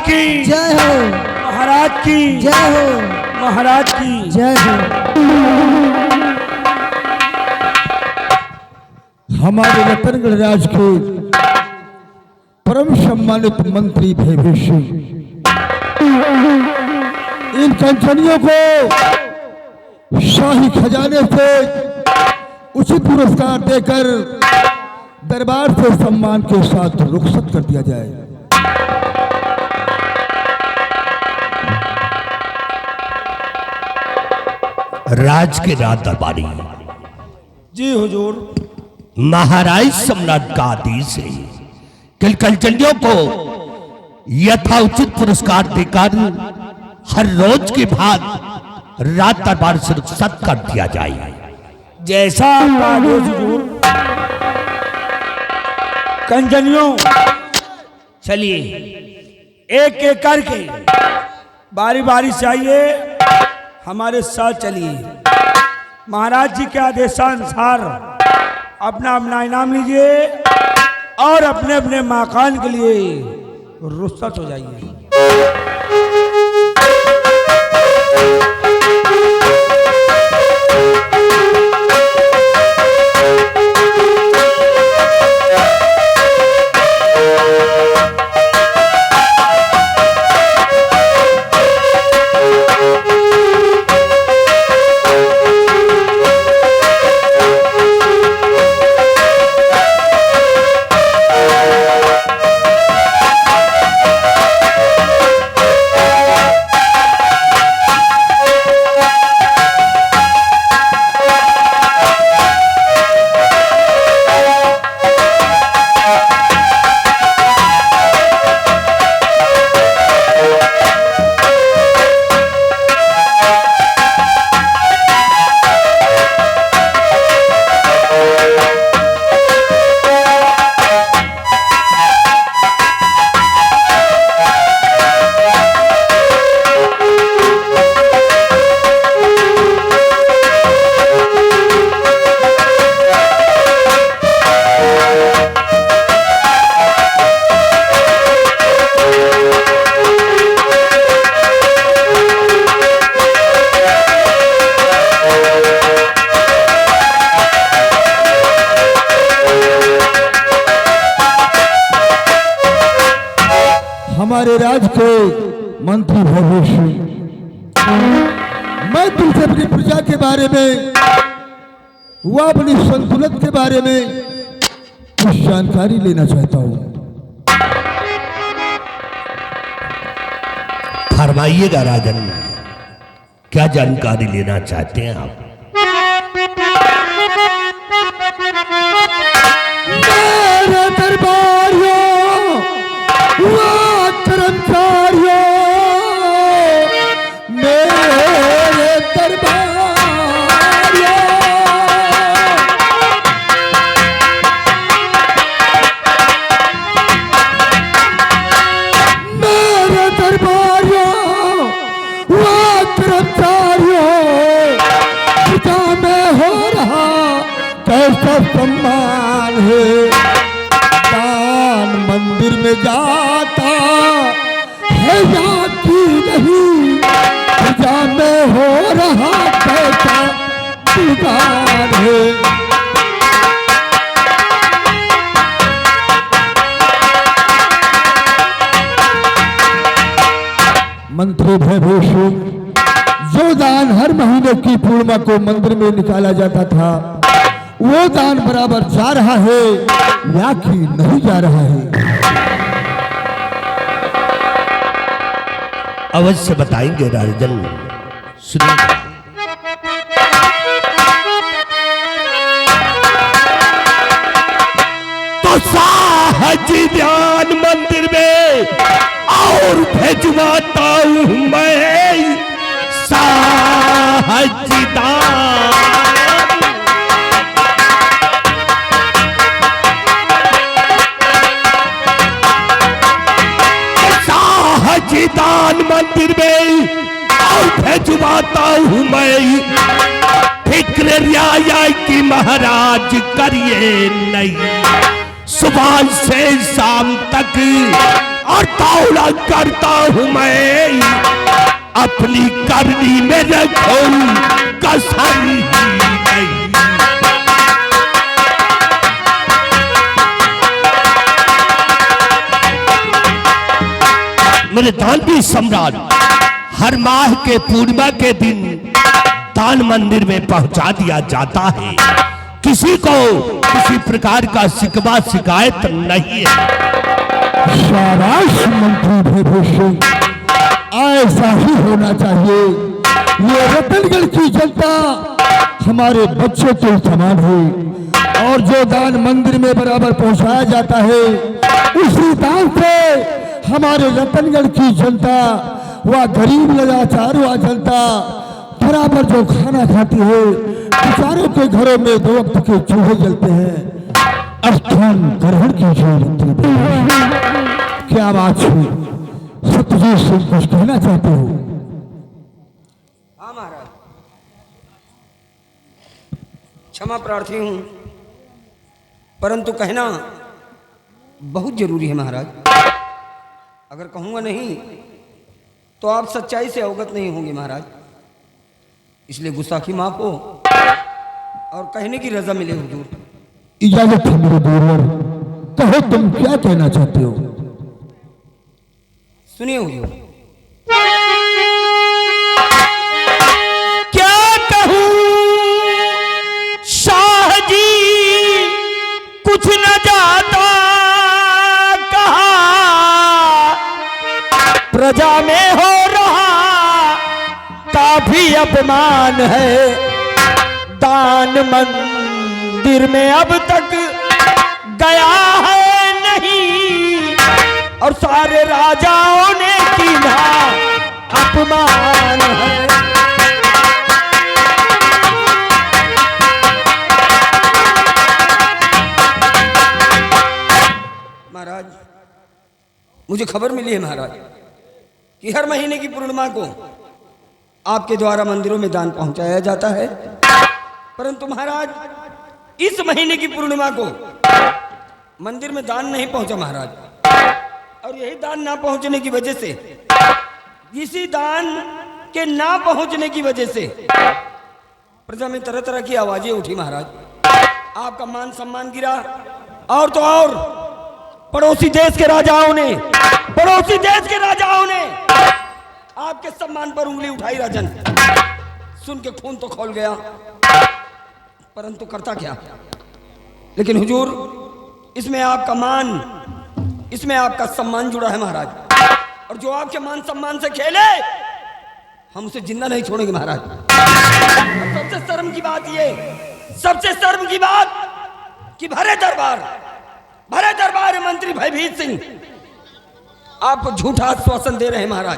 की जय हो, महाराज की जय हो, महाराज की जय हो। हमारे रतनगढ़ राज के परम सम्मानित मंत्री भैभीष सिंह इन कंचनियों को शाही खजाने से उचित पुरस्कार देकर दरबार से सम्मान के साथ रुखसत कर दिया जाए। राज के राज दरबारी जी हुजूर, महाराज सम्राट का आदेश है कि कंचनियों को यथाउचित पुरस्कार देकर हर रोज के बाद रात दरबार से रुखसत कर दिया जाए। जैसा आपका आदेश हुजूर। कंजनियों, चलिए एक एक करके बारी बारी से आइए, हमारे साथ चलिए। महाराज जी के आदेशानुसार अपना अपना इनाम लीजिए और अपने अपने मकान के लिए रुखसत हो जाइए। हमारे राज के मंत्री भैभीष सिंह, मैं तुमसे अपनी प्रजा के बारे में व अपनी संतुलन के बारे में कुछ जानकारी लेना चाहता हूं। फरमाइएगा राजन, क्या जानकारी लेना चाहते हैं आप? मेरे दरबारियों व कर्मचारियों, मेरे दरबारियों, मेरे दरबारियों व कर्मचारियों, प्रजा में हो रहा कैसा सम्मान है। दान मंदिर में जाता है या की नहीं, प्रजा में हो रहा कैसा दीदार है। मंत्री भैभीष सिंह, जो दान हर महीने की पूर्णिमा को मंदिर में निकाला जाता था, वो दान बराबर जा रहा है या कि नहीं जा रहा है? अवश्य बताएंगे राजन, सुनिए। तो साहज ध्यान मंदिर में और भेजवाता हूं मैं साहजदान। साहजदान मंदिर में और भेजवाता हूं मैं, फिक्र रियाया की महाराज करिए नहीं। सुबह से शाम तक और तौला करता हूं मैं अपनी करनी में रखूं कसर ही नहीं। मेरे दानवी सम्राट, हर माह के पूर्णिमा के दिन दान मंदिर में पहुंचा दिया जाता है। किसी को किसी प्रकार का शिकवा शिकायत नहीं है। शाबाश मंत्री भूभूषण, ऐसा ही होना चाहिए। ये रतनगढ़ की जनता हमारे बच्चों के समान है और जो दान मंदिर में बराबर पहुंचाया जाता है उसी दान से हमारे रतनगढ़ की जनता, वह गरीब लाचार वह जनता बराबर जो खाना खाती है, बेचारों के घरों में 2 वक्त के चूल्हे जलते हैं। स्थान ग्रहण कीजिए मंत्री। क्या बात हुई? सत्यजीत सिंह कुछ कहना चाहते हो? हाँ महाराज, क्षमा प्रार्थी हूं, परंतु कहना बहुत जरूरी है महाराज। अगर कहूंगा नहीं तो आप सच्चाई से अवगत नहीं होंगे महाराज, इसलिए गुस्ताखी माफ हो और कहने की रजा मिले हुजूर। इजाजत है मेरे देवर, कहो तुम क्या कहना चाहते हो? सुनिए हुजूर। क्या कहूं शाह जी, कुछ न जाता कहा, प्रजा में हो रहा काफी अपमान है। दान मंदिर में अब तक गया है नहीं और सारे राजाओं ने कीना अपमान है। महाराज, मुझे खबर मिली है महाराज कि हर महीने की पूर्णिमा को आपके द्वारा मंदिरों में दान पहुंचाया जाता है, परंतु महाराज इस महीने की पूर्णिमा को मंदिर में दान नहीं पहुंचा महाराज। और यही दान ना पहुंचने की वजह से, इसी दान के ना पहुंचने की वजह से प्रजा में तरह तरह की आवाजें उठी महाराज। आपका मान सम्मान गिरा और तो और पड़ोसी देश के राजाओं ने आपके सम्मान पर उंगली उठाई। राजन सुन के खून तो खौल गया, परंतु करता क्या। लेकिन हुजूर, इसमें आपका मान, इसमें आपका सम्मान जुड़ा है महाराज, और जो आपके मान सम्मान से खेले हम उसे जिंदा नहीं छोड़ेंगे महाराज। सबसे शर्म की बात ये, सबसे शर्म की बात कि भरे दरबार मंत्री भयभीत सिंह आपको झूठा आश्वासन दे रहे हैं महाराज,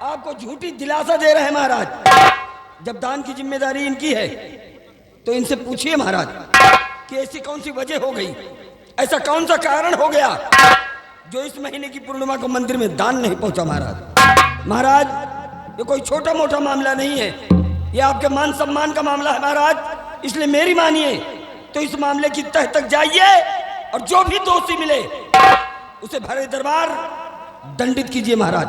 आपको झूठी दिलासा दे रहे हैं महाराज। जब दान की जिम्मेदारी इनकी है तो इनसे पूछिए महाराज कि ऐसी कौन सी वजह हो गई, ऐसा कौन सा कारण हो गया जो इस महीने की पूर्णिमा को मंदिर में दान नहीं पहुंचा महाराज। महाराज, ये कोई छोटा मोटा मामला नहीं है, ये आपके मान सम्मान का मामला है महाराज। इसलिए मेरी मानिए तो इस मामले की तह तक जाइए और जो भी दोषी मिले उसे भरे दरबार दंडित कीजिए महाराज।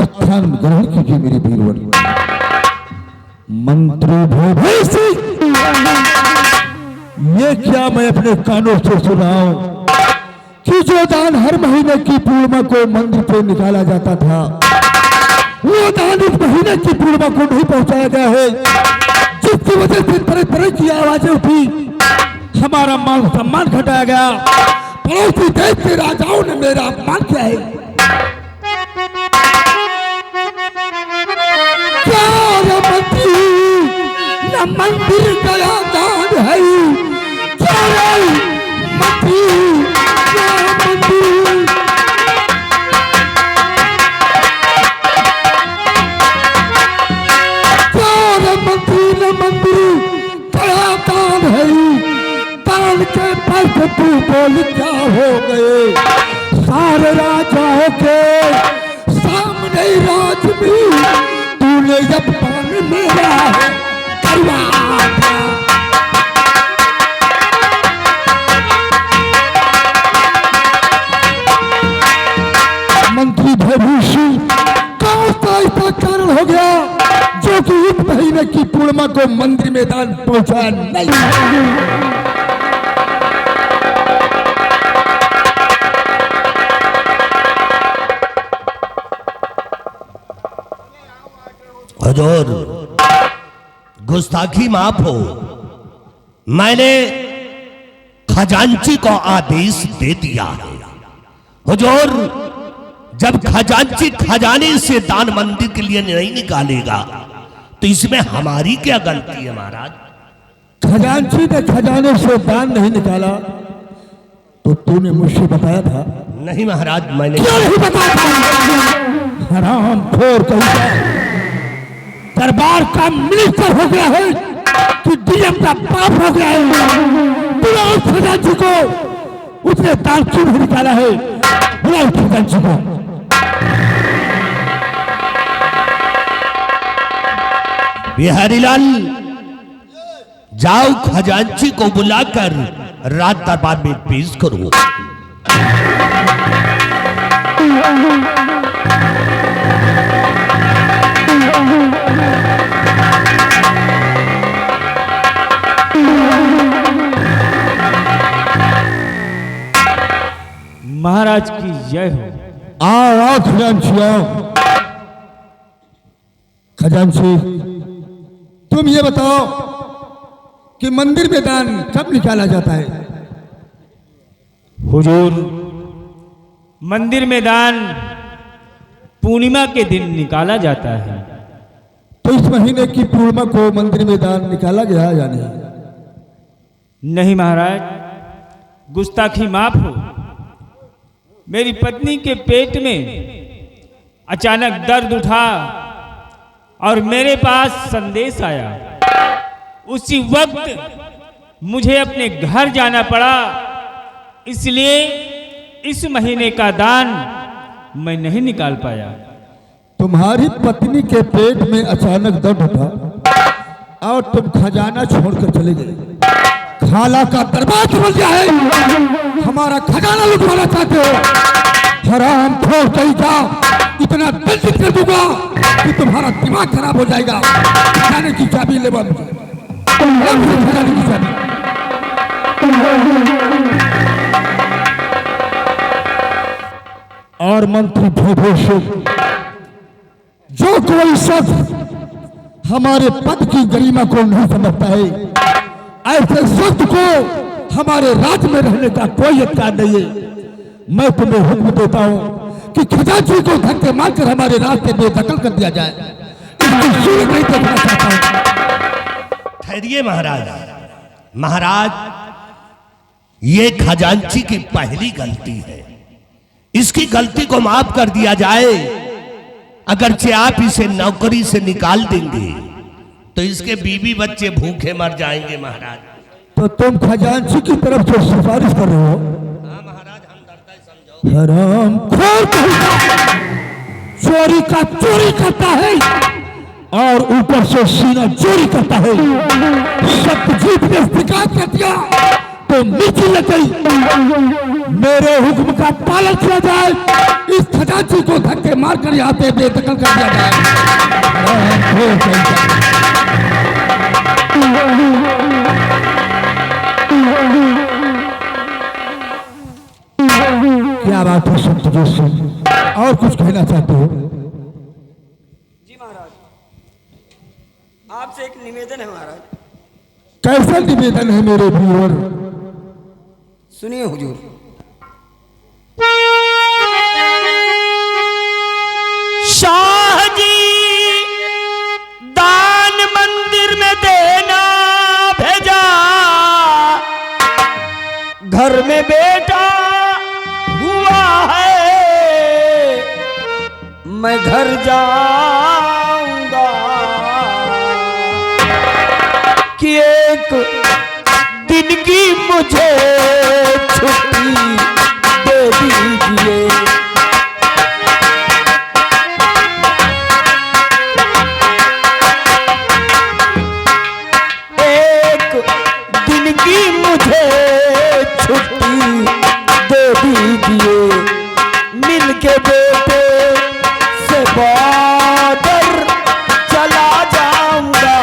स्थान ग्रहण कीजिए मेरे वीरवर। मंत्री भयभीत सिंह, ये क्या मैं अपने कानों से सुना हूं कि जो दान हर महीने की पूर्णिमा को मंदिर पे निकाला जाता था, वो दान इस महीने की पूर्णिमा को नहीं पहुंचाया गया है, जिसकी वजह से तरह तरह की आवाजें उठी, हमारा मान सम्मान घटाया गया, पड़ोसी देश के राजाओं ने मेरा अपमान किया है। न मंदिर गया दान है, के पद तू बोल क्या हो गए, सारे राजाओं के सामने राज भी तूने जब पान मेरा है करवा था। ने कि पूर्णिमा को मंदिर में दान पहुंचाया नहीं। हुजूर, गुस्ताखी माफ हो। मैंने खजांची को आदेश दे दिया है। हुजूर, जब खजांची खजाने से दान मंदिर के लिए नहीं निकालेगा तो इसमें हमारी क्या गलती है महाराज? खजांची ने खजाने से दान नहीं निकाला तो तूने मुझसे बताया था? नहीं महाराज, मैंने क्यों नहीं बताया था? हराम खोर कहीं दरबार का मिनिस्टर हो गया है कि डीएम का बाप हो गया है। बुलाओ खजांची को, उसने दान क्यों नहीं निकाला है? बुलाओ खजांची को। बिहारी लाल, जाओ खजांची को बुलाकर रात दरबार में पेश करो। महाराज की जय हो। आओ खजांची, आओ। खजांची, तुम ये बताओ कि मंदिर में दान कब निकाला जाता है? हुजूर, मंदिर में दान पूर्णिमा के दिन निकाला जाता है। तो इस महीने की पूर्णिमा को मंदिर में दान निकाला गया या नहीं? नहीं महाराज, गुस्ताखी माफ हो। मेरी पत्नी के पेट में अचानक दर्द उठा और मेरे पास संदेश आया। उसी वक्त मुझे अपने घर जाना पड़ा, इसलिए इस महीने का दान मैं नहीं निकाल पाया। तुम्हारी पत्नी के पेट में अचानक दर्द उठा और तुम खजाना छोड़कर चले गए। खाला का दरबार समझ गया है, हमारा खजाना लुटवाना चाहते हो। हराम खोर कहीं का, इतना दंडित कर दूंगा कि तुम्हारा दिमाग खराब हो जाएगा। खजाने की चाबी ले बंद, खजाने की चाबी। और मंत्री भूभूष, जो कोई शख्स हमारे पद की गरिमा को नहीं समझता है, ऐसे शख्स को हमारे राज्य में रहने का कोई अधिकार नहीं है। मैं तुम्हें हुक्म देता हूं कि खजांची को धक्के मारकर हमारे रास्ते बेदखल कर दिया जाए। नहीं देखना चाहता हूं। ठहरिए महाराज। महाराज, ये खजांची की पहली गलती है। इसकी गलती को माफ कर दिया जाए। अगरचे आप इसे नौकरी से निकाल देंगे तो इसके बीवी बच्चे भूखे मर जाएंगे महाराज। तो तुम खजांची की तरफ से सिफारिश कर रहे हो? हाँ महाराज, हम डरता है, समझो। हराम खोर चोरी का चोरी करता है और ऊपर से सीना चोरी करता है। सत्यजीत ने स्वीकार कर दिया तो नीचे लग गई। मेरे हुक्म का पालन किया जाए, इस खजांची को धक्के मारकर यहाँ पे बेदखल कर दिया जाए। क्या बात है सत्यजीत सिंह, और कुछ कहना चाहते हो? जी महाराज, आपसे एक निवेदन है महाराज। कैसा निवेदन है मेरे व्यूअर? सुनिए हुजूर। शाह जी, दान मंदिर में देना भेजा, घर में बेटा हुआ है, मैं घर जाऊंगा कि एक दिन की मुझे छुट्टी दे दीजिए। एक दिन की मुझे छुट्टी दे दीजिए, मिल के बेटे से बॉर्डर चला जाऊंगा।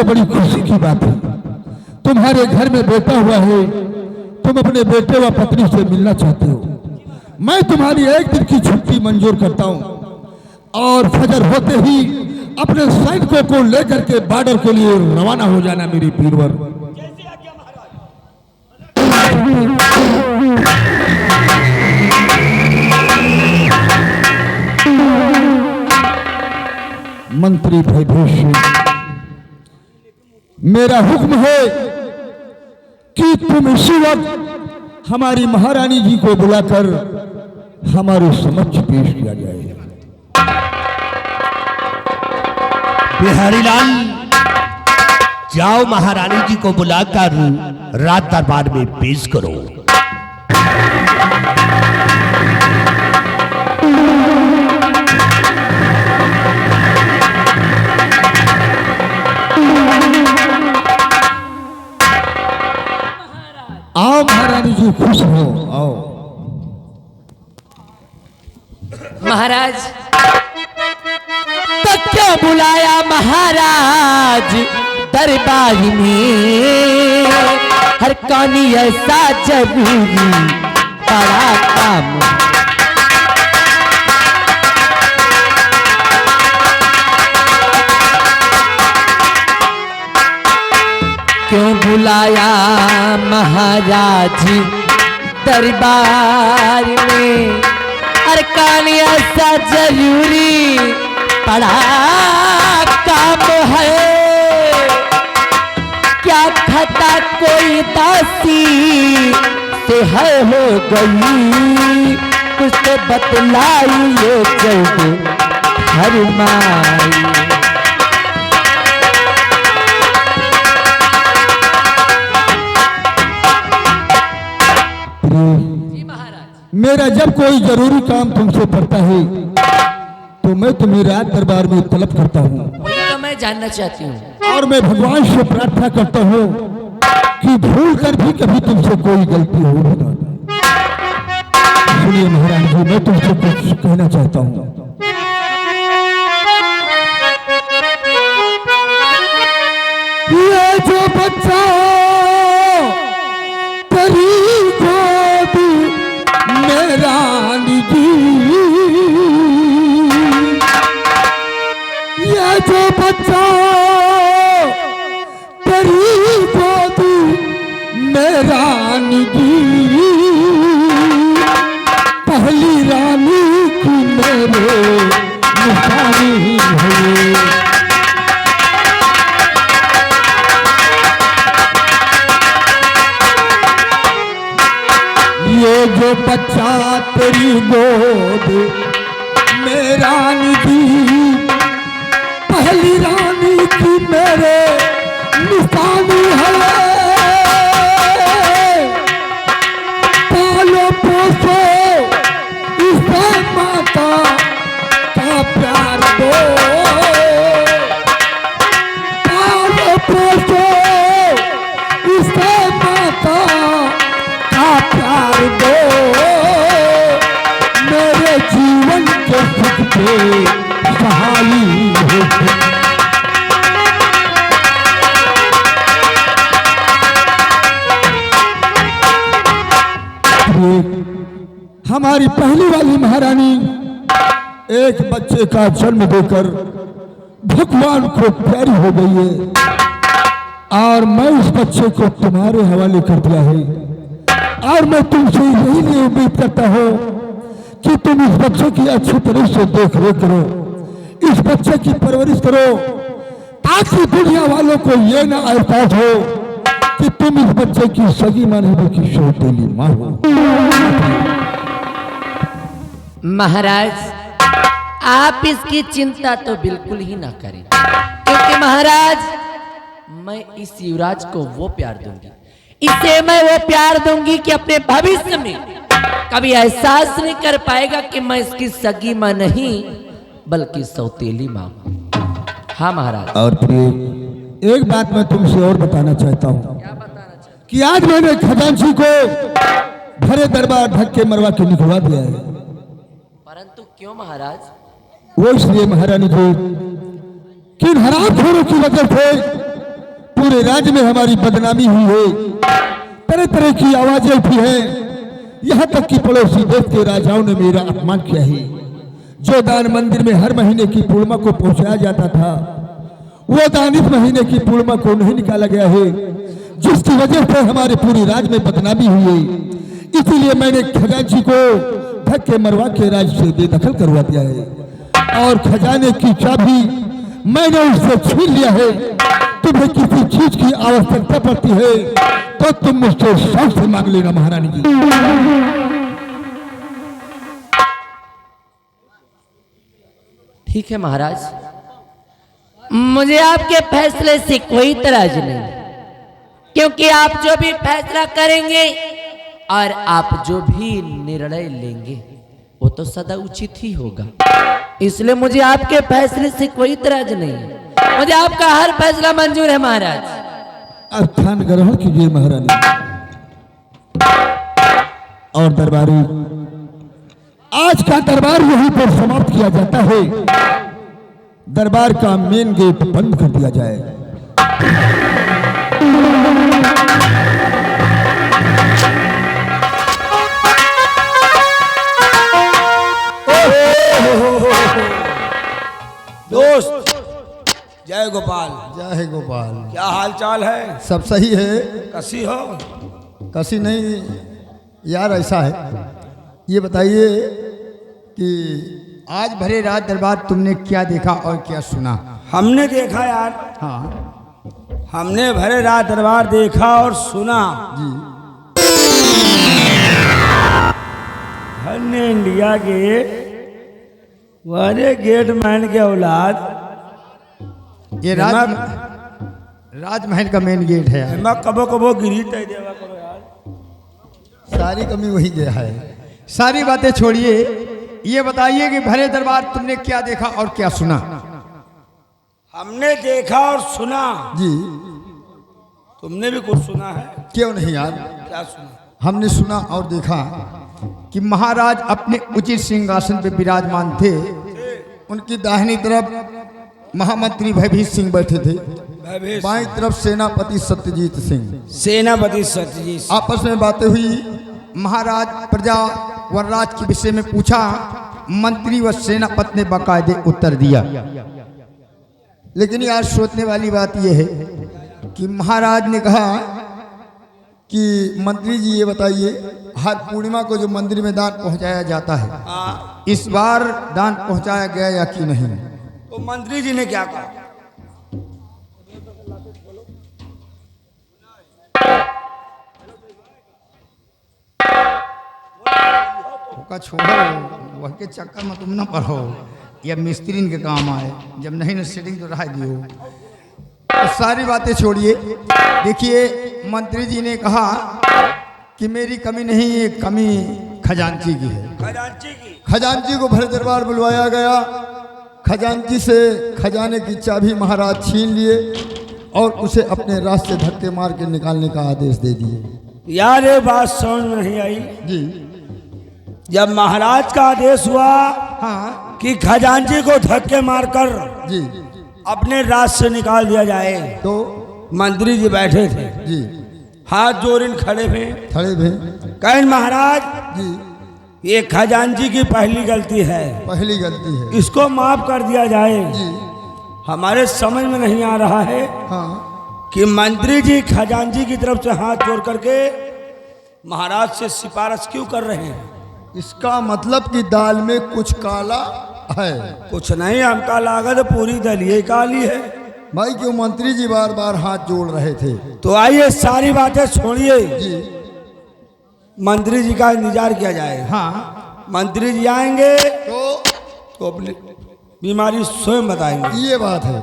बड़ी खुशी की बात है। तुम्हारे घर में बेटा हुआ है, तुम अपने बेटे व पत्नी से मिलना चाहते हो। मैं तुम्हारी एक दिन की छुट्टी मंजूर करता हूं और फजर होते ही अपने सैनिकों को लेकर के बॉर्डर के लिए रवाना हो जाना मेरी पीरवर। मंत्री भयभूषण, मेरा हुक्म है कि तुम इसी वक्त हमारी महारानी जी को बुलाकर हमारे समक्ष पेश किया जाए। बिहारी लाल, जाओ महारानी जी को बुलाकर रात दरबार में पेश करो। आओ महारानी जी, खुश हो, आओ। महाराज, तो क्यों बुलाया महाराज दरबार में? हर कहानी ऐसा जरूरी बड़ा काम। क्यों बुलाया महाराज दरबार में? हर कहानी ऐसा जरूरी बड़ा काम है। क्या खता कोई दासी से है हो गई? कुछ तो बतलाइए जल्द फरमाइए। मेरा जब कोई जरूरी काम तुमसे पड़ता है तो मैं तुम्हें रात दरबार में तलब करता हूँ। वही तो मैं जानना चाहती हूँ। और मैं भगवान से प्रार्थना करता हूँ कि भूल कर भी कभी तुमसे कोई गलती हो ना। सुनिए महारानी जी, मैं तुमसे कुछ कहना चाहता हूँ। ये जो बच्चा तेरी गोद मेरा निजी, ये जो बच्चा तेरी गोद मेरा निजी, पहली रानी की मेरे निशानी है। ये जो बच्चा तेरी गोद मेरा निजी, पहली रानी की मेरे निशानी है। पालो पोसो इसे माता का प्यार दो, पालो पोसो इसे माता का प्यार दो। मेरे जीवन के सुख के सहाई हो। हमारी पहली वाली महारानी एक बच्चे का जन्म देकर भगवान को प्यारी हो गई है और मैं उस बच्चे को तुम्हारे हवाले कर दिया है। और मैं तुमसे यही नहीं उम्मीद करता हूँ कि तुम इस बच्चे की अच्छी तरह से देख रेख करो, इस बच्चे की परवरिश करो, ताकि दुनिया वालों को ये ना एहसास हो कि तुम इस बच्चे की सगी माँ नहीं बल्कि सौतेली माँ हो। महाराज, आप इसकी चिंता तो बिल्कुल ही ना करें, क्योंकि महाराज मैं इस युवराज को वो प्यार दूंगी, इसे मैं वो प्यार दूंगी कि अपने भविष्य में कभी एहसास नहीं कर पाएगा कि मैं इसकी सगी माँ नहीं बल्कि सौतेली माँ हूं। हाँ महाराज। और प्रिय, एक बात मैं तुमसे और बताना चाहता हूँ कि आज मैंने खजांची को भरे दरबार ढक के मरवा के निकलवा दिया है। परंतु क्यों महाराज? वो इसलिए महारानी जी कि इन हरामखोरों की वजह से पूरे राज्य में हमारी बदनामी हुई है, तरह तरह की आवाजें उठी हैं। यहाँ तक कि पड़ोसी देश के राजाओं ने मेरा अपमान किया है। जो दान मंदिर में हर महीने की पूर्णिमा को पहुंचाया जाता था, वो दान इस महीने की पूर्णिमा को नहीं निकाला गया है, जिसकी वजह से हमारे पूरे राज्य में बदनामी हुई है। इसीलिए मैंने खजांची को धक्के मरवा के राज्य से बेदखल करवा दिया है और खजाने की चाबी मैंने उससे छीन लिया है। तुम्हें किसी चीज की आवश्यकता पड़ती है तो तुम मुझसे शौक से मांग लेना महारानी जी। ठीक है महाराज, मुझे आपके फैसले से कोई इतराज नहीं, क्योंकि आप जो भी फैसला करेंगे और आप जो भी निर्णय लेंगे वो तो सदा उचित ही होगा। इसलिए मुझे आपके फैसले से कोई इतराज नहीं है, मुझे आपका हर फैसला मंजूर है महाराज। स्थान ग्रहण कीजिए महारानी। और दरबारी, आज का दरबार यहीं पर समाप्त किया जाता है। दरबार का मेन गेट बंद कर दिया जाए। दोस्त, जय गोपाल। जय गोपाल। क्या हाल चाल है? सब सही है। कसी हो? कसी नहीं यार, ऐसा है, ये बताइए कि आज भरे रात दरबार तुमने क्या देखा और क्या सुना? हमने देखा यार, हाँ हमने भरे रात दरबार देखा और सुना जी। हमने इंडिया के वाले गेट मैन के औलाद ये राजमहल का मेन गेट है यार। मैं कबो कबो गिरी तय देवा करो यार। सारी कमी वही गया है। सारी बातें छोड़िए, ये बताइए कि भरे दरबार तुमने क्या देखा और क्या सुना? हमने देखा और सुना। जी। तुमने भी कुछ सुना है? क्यों नहीं यार, क्या सुना? हमने सुना और देखा कि महाराज अपने उचित सिंहासन पे विराजमान थे। उनकी दाहिनी तरफ महामंत्री भयभीत सिंह बैठे थे, भयभीत बाईं तरफ सेनापति सत्यजीत सिंह। सेनापति सत्यजीत आपस में बातें हुई। महाराज प्रजा व राज के विषय में पूछा, मंत्री व सेनापति ने बाकायदे उत्तर दिया। लेकिन यार सोचने वाली बात यह है कि महाराज ने कहा कि मंत्री जी ये बताइए, हर पूर्णिमा को जो मंदिर में दान पहुंचाया जाता है, इस बार दान पहुंचाया गया या कि नहीं? तो मंत्री जी ने क्या कहा? का छोड़ो, वह के चक्कर में तुम ना पढ़ो, या मिस्त्री के काम आए, जब नहीं ना सेटिंग तो रहा दियो। तो सारी बातें छोड़िए। देखिए मंत्री जी ने कहा कि मेरी कमी नहीं, ये कमी खजांची की है। खजांची की? खजांची को भरे दरबार बुलवाया गया। खजांची से खजाने की चाबी महाराज छीन लिए और उसे अपने रास्ते से धक्के मार के निकालने का आदेश दे दिए। यार ये बात समझ में नहीं आई। जी। जब महाराज का आदेश हुआ हाँ कि खजांची को धक्के मारकर जी। अपने राज से निकाल दिया जाए, तो मंत्री जी बैठे थे, जी हाथ जोड़िन खड़े थे, खड़े थे। कहें महाराज जी। ये खजांची की पहली गलती है, पहली गलती है। इसको माफ कर दिया जाए। जी। हमारे समझ में नहीं आ रहा है हाँ। कि मंत्री जी खजांची की तरफ से हाथ जोड़ करके महाराज से सिफारिश क्यों कर रहे हैं? इसका मतलब कि दाल में कुछ काला है। कुछ नहीं, हमका लागत पूरी दलिए काली है भाई, क्यों मंत्री जी बार बार हाथ जोड़ रहे थे? तो आइए सारी बातें छोड़िए, जी। मंत्री जी का इंतजार किया जाए। हाँ मंत्री जी आएंगे तो तो अपनी बीमारी स्वयं बताएंगे। ये बात है।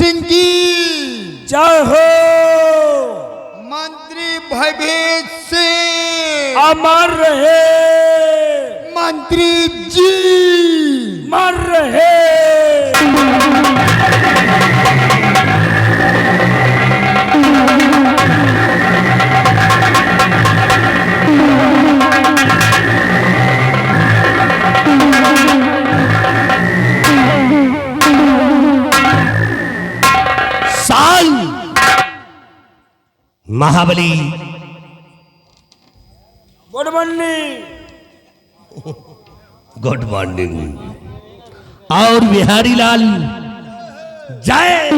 सिंह की जय हो। मंत्री भयभीत सिंह अमर रहे, मंत्री जी मर रहे। साल महाबली गुड मॉर्निंग। Good morning. और बिहारी लाल जय।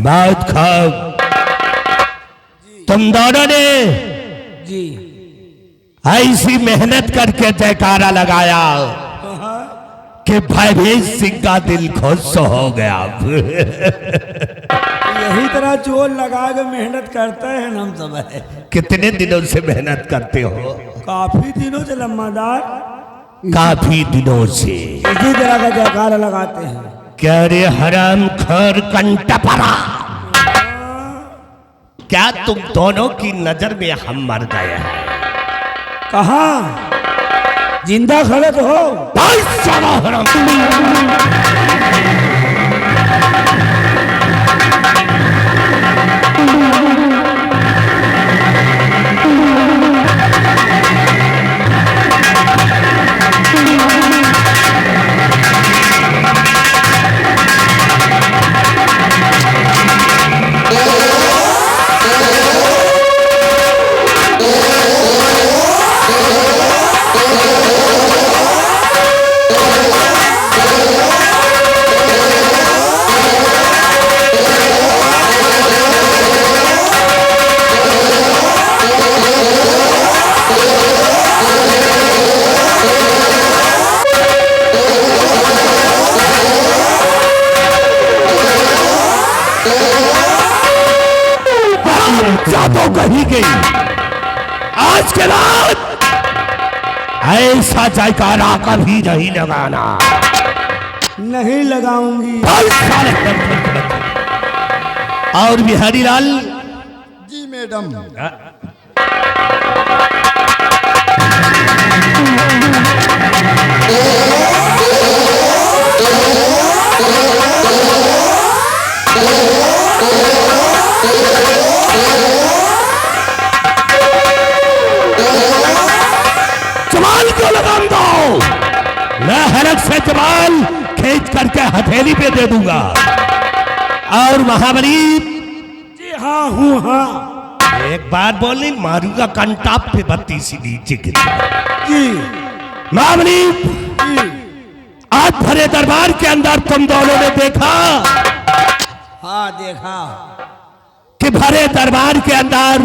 बहुत खूब। तुम दोनों ने जी ऐसी मेहनत करके जयकारा लगाया कि भयभीत सिंह का दिल खुश हो गया। यही तरह जोर लगा के मेहनत करते हैं हम सब। कितने दिनों से मेहनत करते हो? काफी दिनों से लम्बादार काफी दिनों से इसी तरह का जयकारा लगाते हैं। क्या रे हराम खोर कंटपरा, क्या तुम दोनों की नजर में हम मर गए हैं? कहाँ जिंदा खड़े तो हो। भाई साला हराम। तो कही गई आज के बाद ऐसा जयकारा कभी नहीं लगाना। नहीं लगाऊंगी। और बिहारी लाल जी मैडम। जमाल को लगाम दो। मैं हरक से जमाल खींच करके हथेली पे दे दूंगा। और महाबली जी हाँ हूँ हाँ। एक बार बोली मारूंगा कंटाप पे बत्ती सी नीचे गिर। जी महाबली जी आज भरे दरबार के अंदर तुम दोनों ने देखा हाँ देखा। कि भरे दरबार के अंदर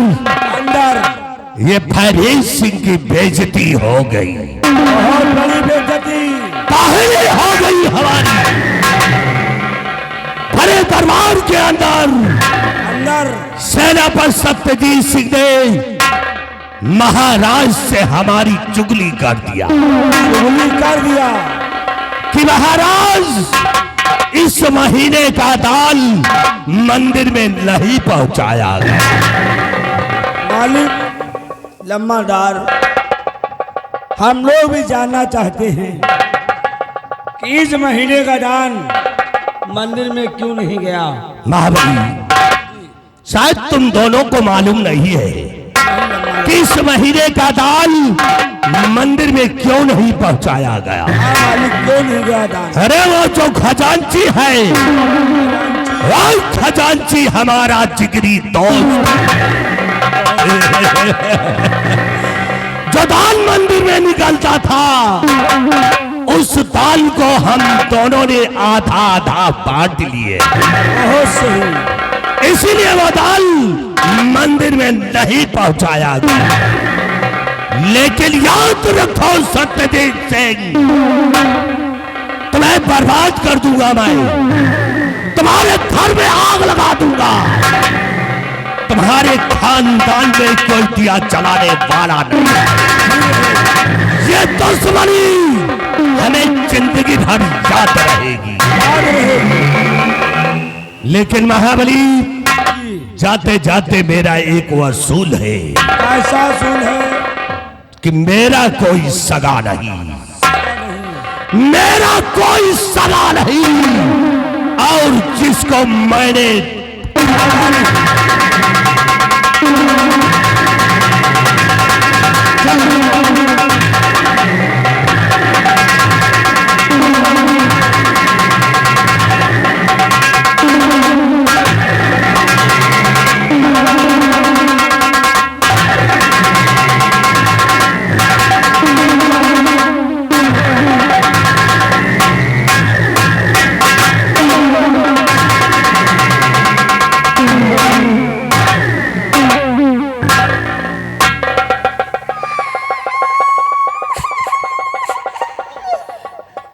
ये भयभीत सिंह की बेइज्जती हो गई। बहुत बड़ी बेइज्जती काहे हो गई हमारी। भरे दरबार के अंदर सेनापति सत्यजीत सिंह ने महाराज से हमारी चुगली कर दिया। कि महाराज इस महीने का दान मंदिर में नहीं पहुंचाया गया। मालिक लम्बादार, हम लोग भी जानना चाहते हैं कि इस महीने का दान मंदिर में क्यों नहीं गया। महाबली शायद तुम दोनों को मालूम नहीं है कि इस महीने का दान मंदिर में क्यों नहीं पहुंचाया गया। मालिक क्यों नहीं गया दान। अरे वो जो खजांची है, वो खजांची हमारा जिगरी दोस्त जो दान मंदिर में निकलता था, उस दान को हम दोनों ने आधा आधा बांट लिए। बहुत सही। इसीलिए वो दान मंदिर में नहीं पहुंचाया गया। लेकिन याद रखो सत्यजीत सिंह, तुम्हें बर्बाद कर दूंगा मैं, तुम्हारे घर में आग लगा दूंगा, तुम्हारे खानदान में कोई दिया जलाने वाला नहीं। ये दुश्मनी हमें जिंदगी भर याद रहेगी। लेकिन महाबली, जाते जाते मेरा एक वसूल है। ऐसा असूल है कि मेरा कोई सगा नहीं, मेरा कोई सगा नहीं, और जिसको मैंने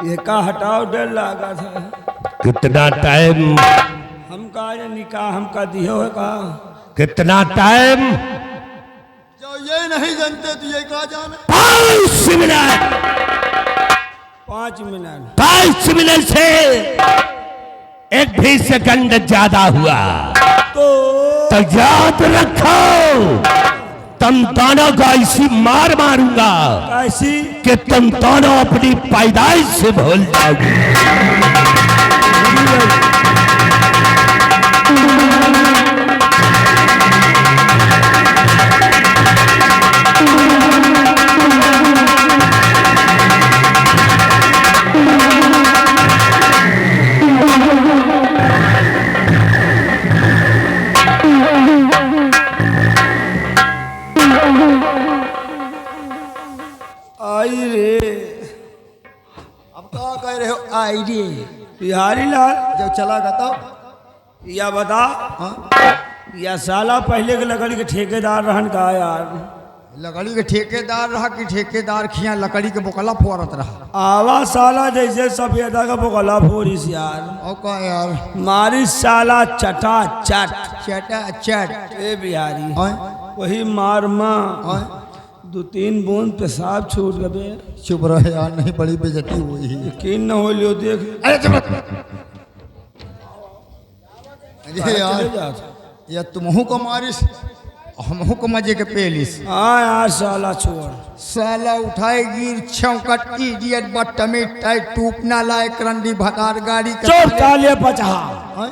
ये का हटाओ डर लगा था। कितना टाइम, हमका ये निकाह हमका दियो है का कितना टाइम? जो ये नहीं जानते तो ये कहा जाने। 5 मिनट, 5 मिनट। 5 मिनट से एक भी सेकंड ज्यादा हुआ तो याद रखो, तुम दोनों को ऐसी मार मारूंगा कैसी? कि तुम दोनों अपनी पैदाइश से भूल जाओगे। आई रे अब कहा कह रहे हो आई रे? बिहारी लाल, जब चला गया तब या बता, या साला पहले के लकड़ी के ठेकेदार रहन का यार? लकड़ी के ठेकेदार रहा कि ठेकेदार खिया लकड़ी के बोकला फोरत रहा। आवा साला जैसे सफेदा का बोकला फोरिस यार। और का यार मारी साला चटा चट। चटा चट। ए बिहारी, ओए वही मार माँ ओए 2-3 बूंद पेशाब छूट गए। चुप रहे यार, नहीं बड़ी बेइज्जती हुई है। यकीन न हो लियो देख। अरे चुप रह। अरे चले यार जात। या तुमहू को मारिस हमहू को मजे के पेलिस। हाँ यार साला छोड़। साला उठाए गिर छौकट इडियट बदतमीज टाइट टूप ना लाए करंडी भतार गाड़ी का। चुप काले पचहा। हैं?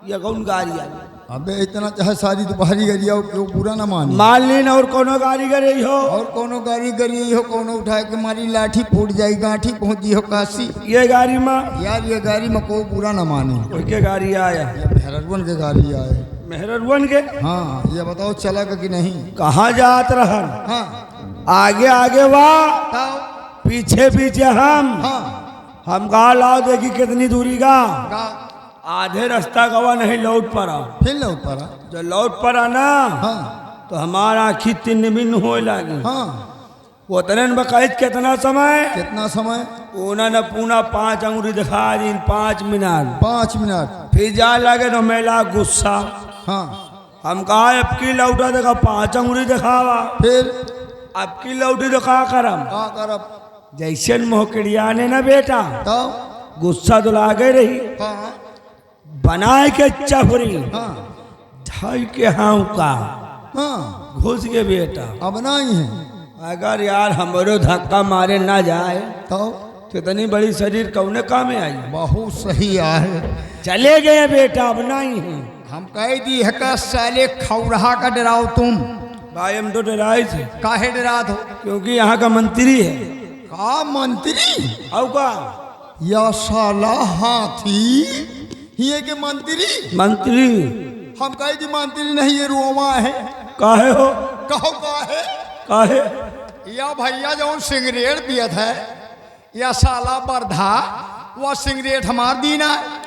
ये कौन गाड़ी है? अबे इतना चाहे सारी दोपहरी गरिया क्यों बुरा ना मानी। मान लीन और कोनो गाड़ी कर रही हो। और कोनो गाड़ी गरी हो, कोनो उठाए के मारी लाठी फूट जाई, गांठी पहुंची हो काशी। ये गाड़ी में यार ये गाड़ी में कोई बुरा ना माने। कोई के गाड़ी आया? ये मेहरवन के गाड़ी आए। मेहरवन के? हाँ ये बताओ चला कि नहीं? कहाँ जात रहन? हाँ आगे आगे वाह, बताओ। पीछे पीछे हम। हाँ हम कहा लाओ देखी कितनी दूरी का। का आधे रास्ता गवा नहीं लौट पड़ा। फिर लो पड़ा। जो लौट पड़ा ना हाँ तो हमारा आखी 3 मिनट हो लगी। हाँ वो तनन बकायद कितना समय? कितना समय? उन्होंने पूना 5 अंगुरी दिखा दी 5 मिनट। 5 मिनट। फिर जा लगे तो मेला गुस्सा। हाँ हम कहा अब की लौटा देखा 5 अंगुरी दिखावा। फिर अब की लौटी तो का करम? का करब? जैसे मोहकड़िया ने ना बेटा तो गुस्सा तो लागे रही। हाँ बनाए के चपरी हाँ ढाई के हाँ का हाँ घुस के बेटा। अब नहीं है अगर यार हमारो धक्का मारे ना जाए तो तो इतनी बड़ी शरीर कौने काम में आई? बहुत सही है। चले गए बेटा, अब नहीं है। हम कह दी है का साले खौरहा का डराओ तुम। भाई हम तो डराए थे काहे डरात हो? क्योंकि यहाँ का मंत्री है। का मंत्री? औ का या साला हाथी ये के मंत्री? मंत्री हम कह दी मंत्री नहीं ये रोमा है। काहे हो? कहो काहे? काहे? या भैया जो सिगरेट पियत है या साला बरधा वह सिगरेट हमार दीना है।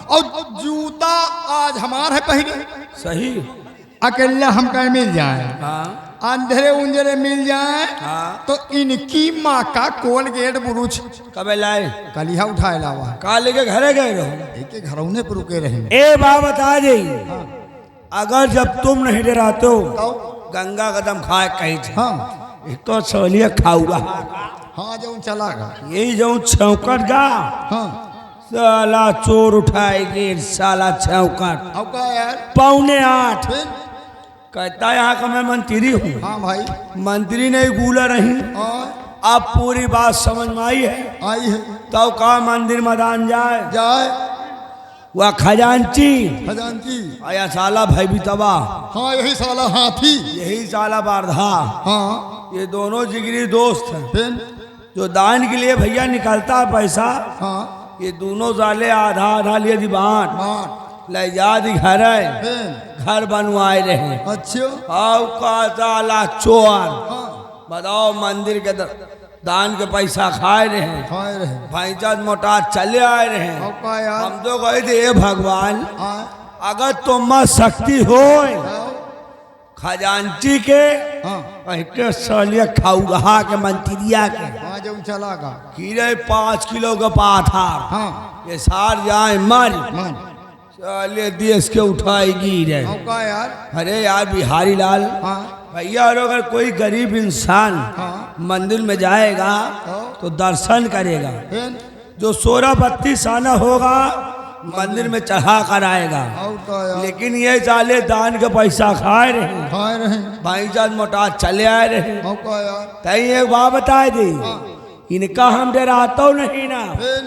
और जूता आज हमार है पहने। सही। अकेले हम कहीं मिल जाए, हाँ अंधेरे उंधेरे मिल जाए हाँ। तो इनकी माँ का कोलगेट बुरुच कब लाए? कलिया उठाए लावा। का लेके घरे गए रहो? एक घरौने पर रुके रहे। ए बात बता दे, अगर जब तुम नहीं डराते हो तो गंगा कदम खाए कहीं थे। हाँ एक सलिया खाऊगा हाँ जो चलागा यही जो छौकट गा हाँ साला चोर उठाएगी साला छौकट अब का यार 7:45 फिर कहता यहाँ का मैं मंत्री हूँ हाँ भाई मंत्री नहीं गूला रही और अब पूरी बात समझ में आई है आई है तो कहा मंदिर मैदान जाए जाए वह खजांची खजानची आया साला भाई भी तबाह हाँ यही साला हाथी यही साला बारधा हाँ ये दोनों जिगरी दोस्त हैं फिर जो दान के लिए भैया निकलता है पैसा हाँ ये दोनों साले आधा आधा लिए दी बांट मान ले जा दी घर है फिर घर बनवाए रहे अच्छा आओ का साला चोर हाँ बताओ मंदिर के दान के पैसा खाए रहे खाए रहे भाईचार मोटा चले आए रहे अब का यार हम तो कहे थे "हे भगवान हाँ अगर तुम शक्ति हो खजांची के हाँ के सलिया खाऊगहा के मंत्रिया के हाँ जो चलागा कीड़े 5 किलो का पाथर हाँ ये सार जाए मर मान चले देश के उठाएगी रे अब का यार अरे यार बिहारी लाल हाँ भैया और अगर कोई गरीब इंसान हाँ मंदिर में जाएगा तो दर्शन करेगा फिर जो 16-32 आना होगा मंदिर में चढ़ा कर आएगा अब का यार लेकिन ये साले दान के पैसा खाए रहे खाए रहे भाईजान मोटा चले आए रहे अब का यार तई एक बात बताए दी इनका हम डराता नहीं ना फिर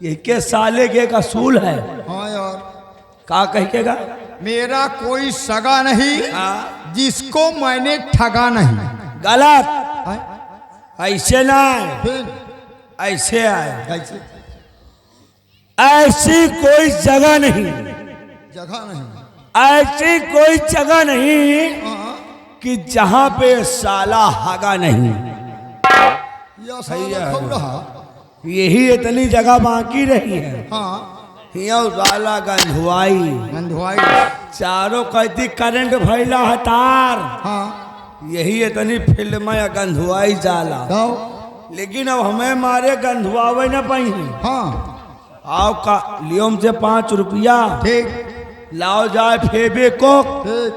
ये के साले के एक असूल है हाँ यार का कहेगा मेरा कोई सगा नहीं जिसको मैंने ठगा नहीं गलत हाँ? ऐसे ना आए फिर ऐसे आए कैसे ऐसी कोई जगह नहीं जगह नहीं ऐसी कोई जगह नहीं हाँ कि जहां पे साला हगा नहीं यह साला खूब रहा यही इतनी जगह बाकी रही है हाँ हिया साला गंधुआई गंधुआई चारों कहती करंट भैला हतार हाँ यही इतनी फिल्म में गंधुआई जाला जाओ लेकिन अब हमें मारे गंधुआवे न पाई हाँ आओ का लियोम से 5 रुपया ठीक लाओ जाए फेबे को ठीक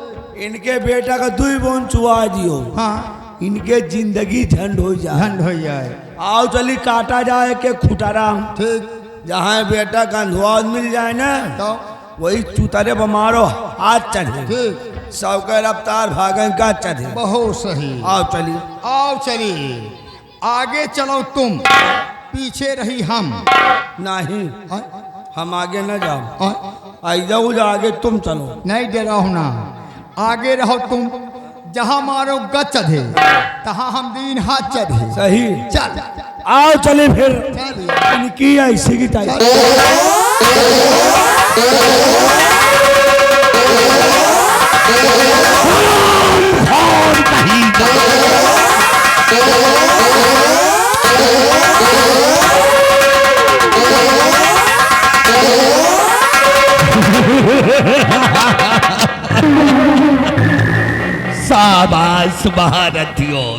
इनके बेटा का 2 बोन चुआ दियो हाँ इनके जिंदगी झंड हो जाए ठंड हो जाए आओ चली काटा जाए के खुटारा ठीक जहाँ बेटा गंधुआ मिल जाए ना तो वही चुतरे बमारो हाथ चढ़े ठीक सबके रफ्तार भागन का चढ़े बहुत सही आओ चली आओ चलिए आगे चलो तुम पीछे रही हम नहीं हाँ? हम आगे न जाओ हाँ? आई जाओ आगे तुम चलो नहीं डरा ना आगे रहो तुम जहाँ मारो गच चढ़े तहाँ हम दीन हाथ चढ़े सही चल आओ चले फिर चलिए इनकी ऐसी की ताई और कहीं शाबाश महारथियों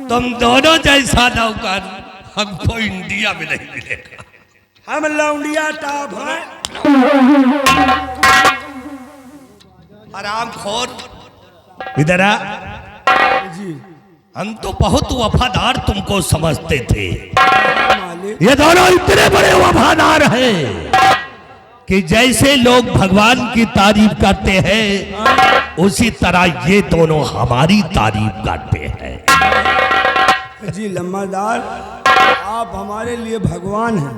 तुम दोनों जैसा नौकर हमको इंडिया में नहीं मिलेगा। हम लौंडिया टाप है आराम खोर इधर आ। जी हम तो बहुत वफादार तुमको समझते थे मालिक ये दोनों इतने बड़े वफादार हैं कि जैसे लोग भगवान की तारीफ करते हैं उसी तरह ये दोनों हमारी तारीफ करते हैं। जी लम्बादार आप हमारे लिए भगवान हैं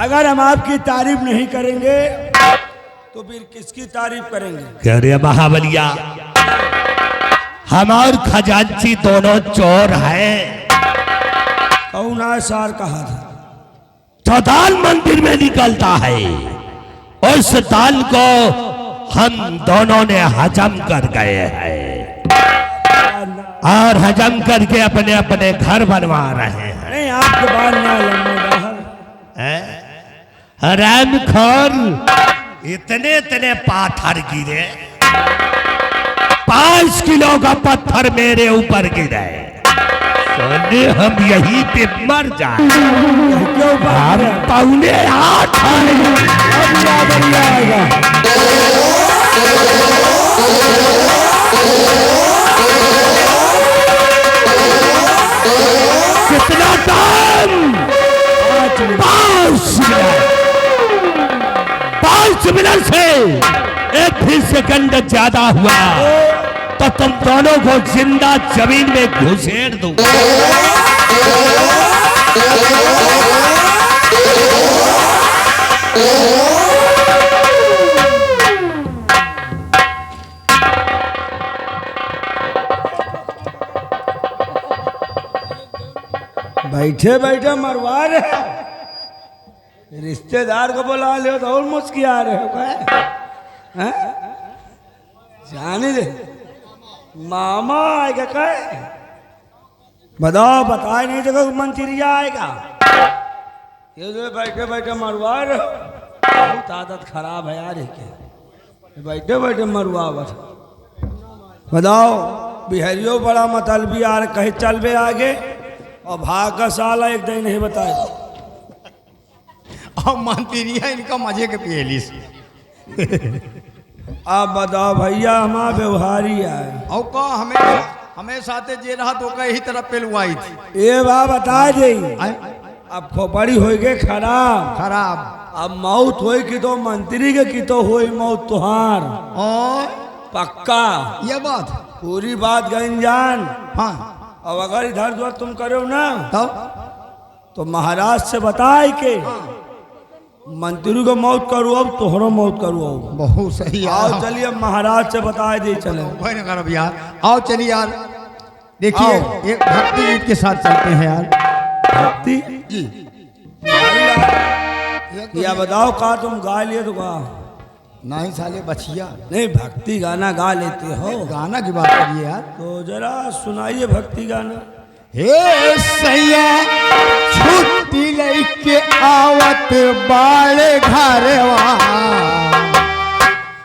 अगर हम आपकी तारीफ नहीं करेंगे तो फिर किसकी तारीफ करेंगे कह रहे महाबलिया हम और खजांची दोनों चोर हैं। कौन है सार कहा था चौताल मंदिर में निकलता है उस दाल को हम दोनों ने हजम कर गए हैं और हजम करके अपने अपने घर बनवा रहे हैं। नहीं आपके बाद ना लम्बादार राम खोर इतने इतने पाथर गिरे 5 किलो का पत्थर मेरे ऊपर गिरे सोने हम यहीं पे मर जाए हम 7:45 आए। आज मिलन से एक भी सेकंड ज्यादा हुआ तो तुम दोनों को जिंदा जमीन में घुसेड़ दूं। बैठे बैठे मरवा रहे, रिश्तेदार को बुला ले तो और मुस्किया रहे हो क्या? हैं? जाने दे, मामा आएगा क्या? बताओ, बताए नहीं देखो मंत्रिया आएगा। ये जो बैठे बैठे मरवा रहे हो, बहुत आदत खराब है यार के, बैठे बैठे मरवा बस। बताओ, बिहारियों बड़ा मतलबी यार, कहीं चल बे आगे और भाग का साला एक दिन नहीं बताए। अब मंत्रिया इनका मजे के पहली से। आप बताओ भैया, हमारा व्यवहारी है और का हमें साथे जे रहा तो का यही तरफ पेलवाई थी। ये बात बता दे, अब खोपड़ी हो गए खराब खराब। अब मौत होई कि तो मंत्री के की तो होई मौत तुहार और पक्का। ये बात पूरी बात गई जान। हाँ, अब अगर इधर जो तुम करो ना तब तो महाराज से बताए के मंत्री को मौत करो, अब तोहरो मौत करो। बहुत सही आओ यार। चलिए महाराज से बताए दे चले। कोई ना कर अब यार, आओ चलिए यार। देखिए आओ। एक भक्ति गीत के साथ चलते हैं यार। भक्ति जी या बताओ का तुम गा लिए तो गा, नहीं साले बचिया नहीं भक्ति गाना गा लेते हो गाना की बात करिए यार। तो जरा सुनाइए भक्ति गाना। हे सैया छुट्टी लेके आवत बाड़े घरवा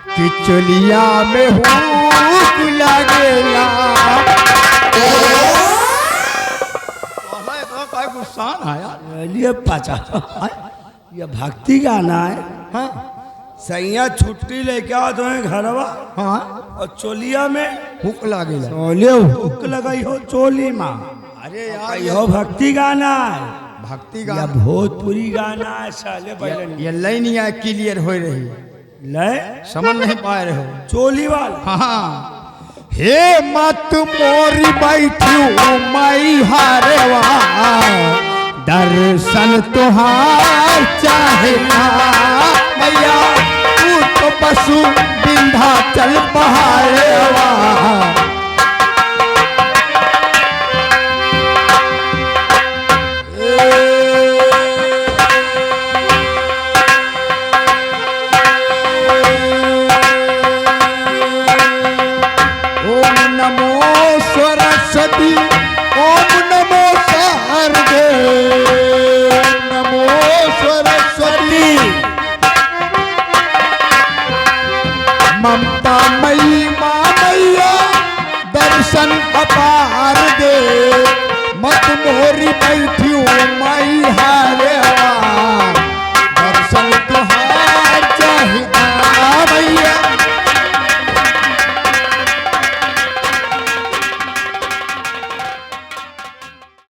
कि चलिया में हुक लगेला। गुस्सान आया। चलिए पचा, ये भक्ति गाना है। हाँ सैया छुट्टी लेके आओ तुम्हें घरवा हाँ, और चोलिया में हुक लगेला। चोलियो हुक लगाई हो चोली माँ। अरे यार यह भक्ति गाना है भक्ति या गाना भोजपुरी गाना है साले बैलन ये लाइन या क्लियर हो रही, ले समझ नहीं पा रहे हो। चोली वाला। हाँ हे मत मोरी बैठू मई हारेवा दर्शन तुहार चाहेला मैया तू तो पशु विंध्याचल पहाड़